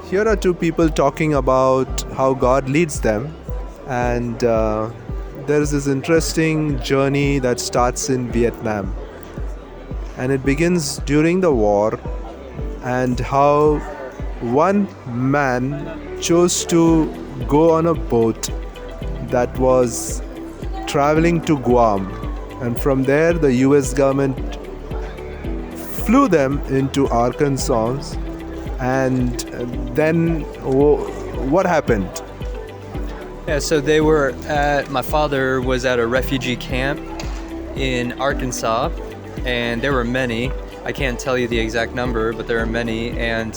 here are two people talking about how God leads them, and there is this interesting journey that starts in Vietnam, and it begins during the war, and how one man chose to go on a boat that was traveling to Guam, and from there the US government flew them into Arkansas. And then what happened? Yeah, so my father was at a refugee camp in Arkansas, and there were many. I can't tell you the exact number, but there are many, and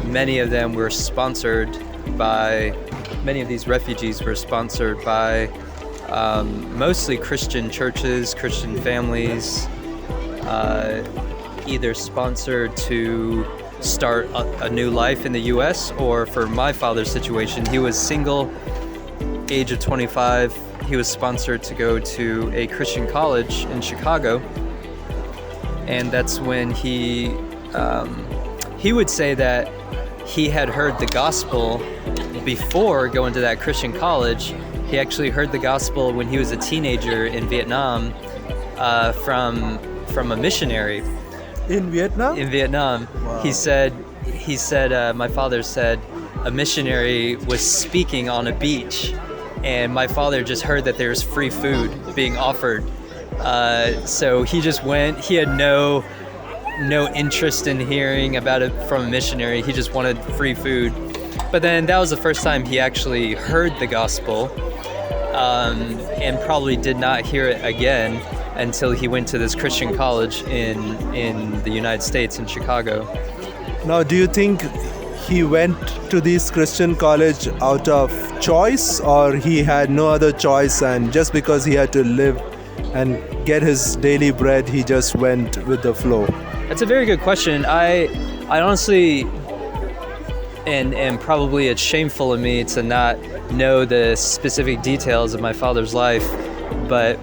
many of them were sponsored by, many of these refugees were sponsored by mostly Christian churches, Christian families, either sponsored to start a new life in the US, or for my father's situation, he was single, age of 25. He was sponsored to go to a Christian college in Chicago, and that's when he would say that he had heard the gospel before going to that Christian college. He actually heard the gospel when he was a teenager in Vietnam from a missionary. In Vietnam? In Vietnam. Wow. He said, my father said a missionary was speaking on a beach, and my father just heard that there's free food being offered. So he just went. He had no interest in hearing about it from a missionary. He just wanted free food. But then that was the first time he actually heard the gospel, and probably did not hear it again until he went to this Christian college in the United States, in Chicago. Now, do you think he went to this Christian college out of choice, or he had no other choice, and just because he had to live and get his daily bread, he just went with the flow? That's a very good question. I honestly, and probably it's shameful of me to not know the specific details of my father's life, but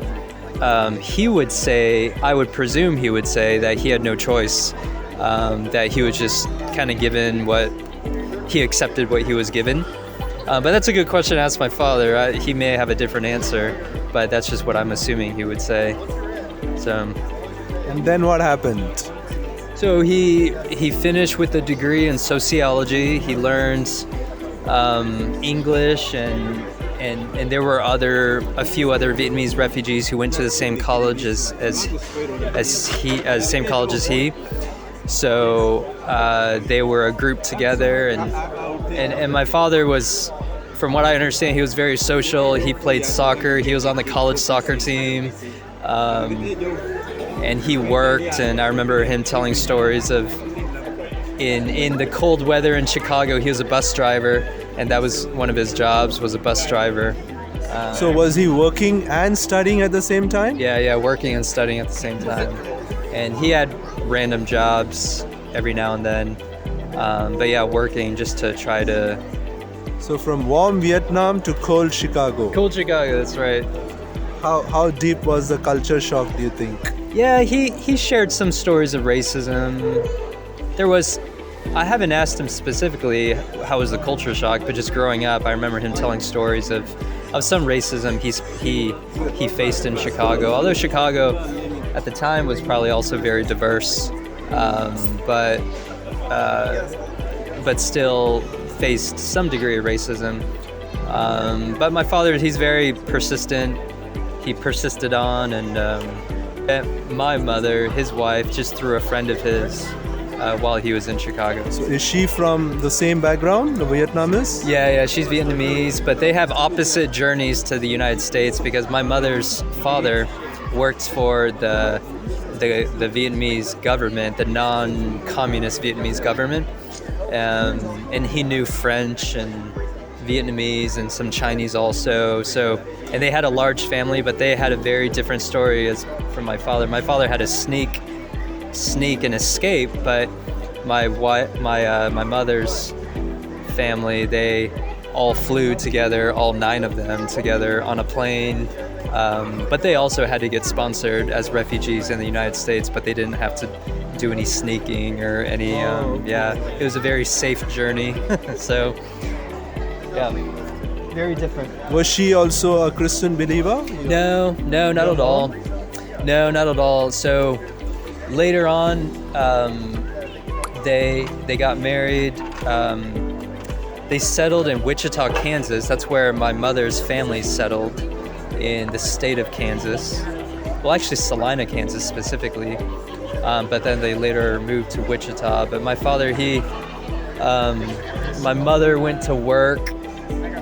he would say, I would presume he would say that he had no choice, that he was just kind of given he accepted what he was given. But that's a good question to ask my father. He may have a different answer, but that's just what I'm assuming he would say. So. And then what happened? So he finished with a degree in sociology. He learned English, and there were a few other Vietnamese refugees who went to the same college as he. So they were a group together, and my father was, from what I understand, he was very social. He played soccer. He was on the college soccer team, and he worked. And I remember him telling stories of in the cold weather in Chicago, he was a bus driver. And that was one of his jobs, was a bus driver. So was he working and studying at the same time? Yeah, working and studying at the same time. And he had random jobs every now and then. But yeah, working just to try to... So from warm Vietnam to cold Chicago. Cold Chicago, that's right. How deep was the culture shock, do you think? Yeah, he shared some stories of racism. I haven't asked him specifically how was the culture shock, but just growing up, I remember him telling stories of some racism he faced in Chicago. Although Chicago at the time was probably also very diverse, but still faced some degree of racism. But my father, he's very persistent. He persisted on, and my mother, his wife, just through a friend of his, while he was in Chicago. So is she from the same background, the Vietnamese? Yeah, she's Vietnamese, but they have opposite journeys to the United States because my mother's father worked for the Vietnamese government, the non-communist Vietnamese government, and he knew French and Vietnamese and some Chinese also. And they had a large family, but they had a very different story as from my father. My father had to sneak and escape, but my mother's family, they all flew together, all 9 of them together on a plane But they also had to get sponsored as refugees in the United States, but they didn't have to do any sneaking or any. Yeah, it was a very safe journey. So, yeah, very different. Was she also a Christian believer? No, not at all. No, not at all. So later on, they got married. They settled in Wichita, Kansas. That's where my mother's family settled, in the state of Kansas. Well, actually Salina, Kansas specifically. But then they later moved to Wichita. But my father, my mother went to work,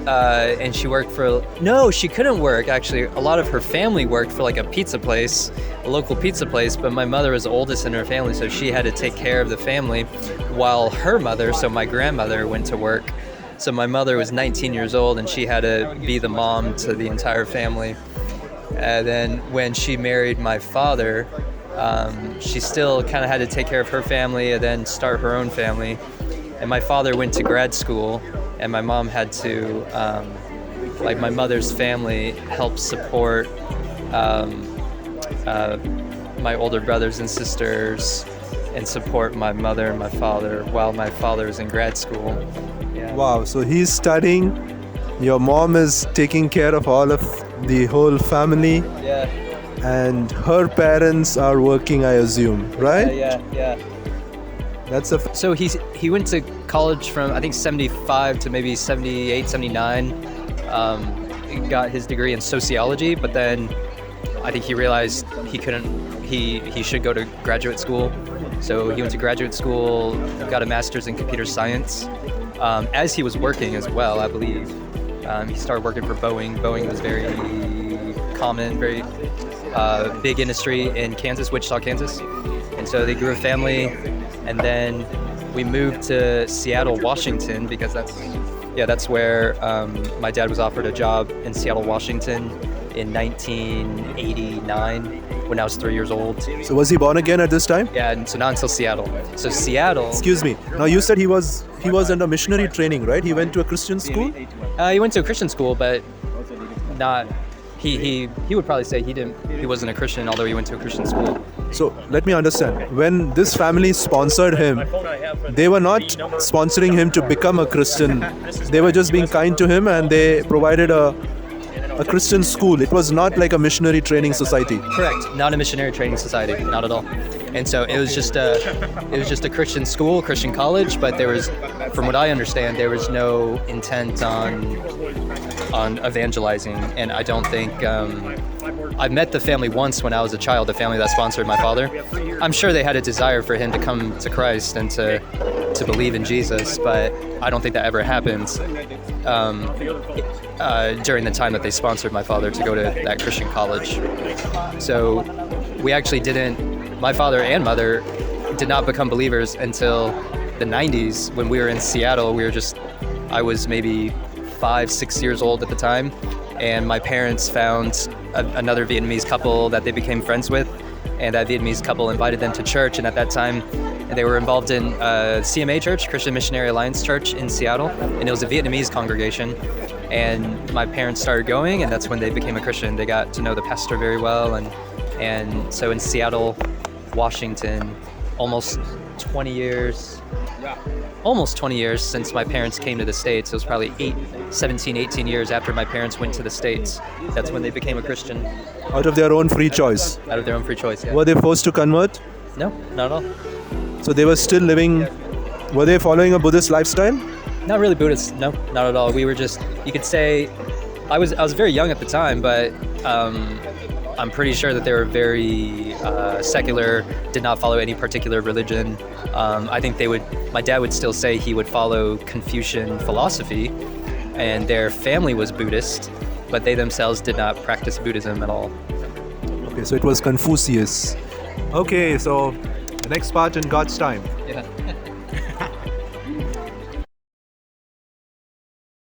and she worked for, no, she couldn't work actually. A lot of her family worked for like a pizza place, a local pizza place, but my mother was the oldest in her family, so she had to take care of the family while her mother, so my grandmother, went to work. So my mother was 19 years old and she had to be the mom to the entire family. And then when she married my father, she still kind of had to take care of her family and then start her own family. And my father went to grad school, and my mom had to, like my mother's family helped support my older brothers and sisters and support my mother and my father while my father was in grad school. Yeah. Wow, so he's studying, your mom is taking care of all of the whole family, Yeah. and her parents are working, I assume, right? Yeah. That's a So he went to college from I think 75 to maybe 78, 79. He got his degree in sociology, but then I think he realized he should go to graduate school. So he went to graduate school, got a master's in computer science. As he was working as well, I believe. He started working for Boeing. Boeing was very common, very big industry in Kansas, Wichita, Kansas. And so they grew a family, and then we moved to Seattle, Washington, because that's where my dad was offered a job in Seattle, Washington in 1989 when I was 3 years old. So was he born again at this time? Yeah, and so not until Seattle. So Seattle. Excuse me. Now you said he was under missionary training, right? He went to a Christian school? He went to a Christian school, but not. He would probably say he wasn't a Christian, although he went to a Christian school. So let me understand. When this family sponsored him, they were not sponsoring him to become a Christian. They were just being kind to him, and they provided a Christian school. It was not like a missionary training society. Correct. Not a missionary training society. Not at all. And so it was just a Christian school, Christian college. But there was, from what I understand, there was no intent on evangelizing. And I don't think I met the family once when I was a child. The family that sponsored my father. I'm sure they had a desire for him to come to Christ and to believe in Jesus, but I don't think that ever happened during the time that they sponsored my father to go to that Christian college. So we actually didn't, my father and mother did not become believers until the 90s when we were in Seattle. I was maybe 5-6 years old at the time, and my parents found another Vietnamese couple that they became friends with, and that Vietnamese couple invited them to church, and at that time they were involved in CMA Church, Christian Missionary Alliance Church in Seattle, and it was a Vietnamese congregation. And my parents started going, and that's when they became a Christian. They got to know the pastor very well, and so in Seattle, Washington, almost 20 years since my parents came to the States. It was probably 17, 18 years after my parents went to the States. That's when they became a Christian. Out of their own free choice? Out of their own free choice, yeah. Were they forced to convert? No, not at all. So they were still living, were they following a Buddhist lifestyle? Not really Buddhist, no, not at all. We were just, you could say, I was very young at the time, but I'm pretty sure that they were very secular, did not follow any particular religion. I think my dad would still say he would follow Confucian philosophy, and their family was Buddhist, but they themselves did not practice Buddhism at all. Okay, so it was Confucius. Okay, so the next part in God's time. Yeah.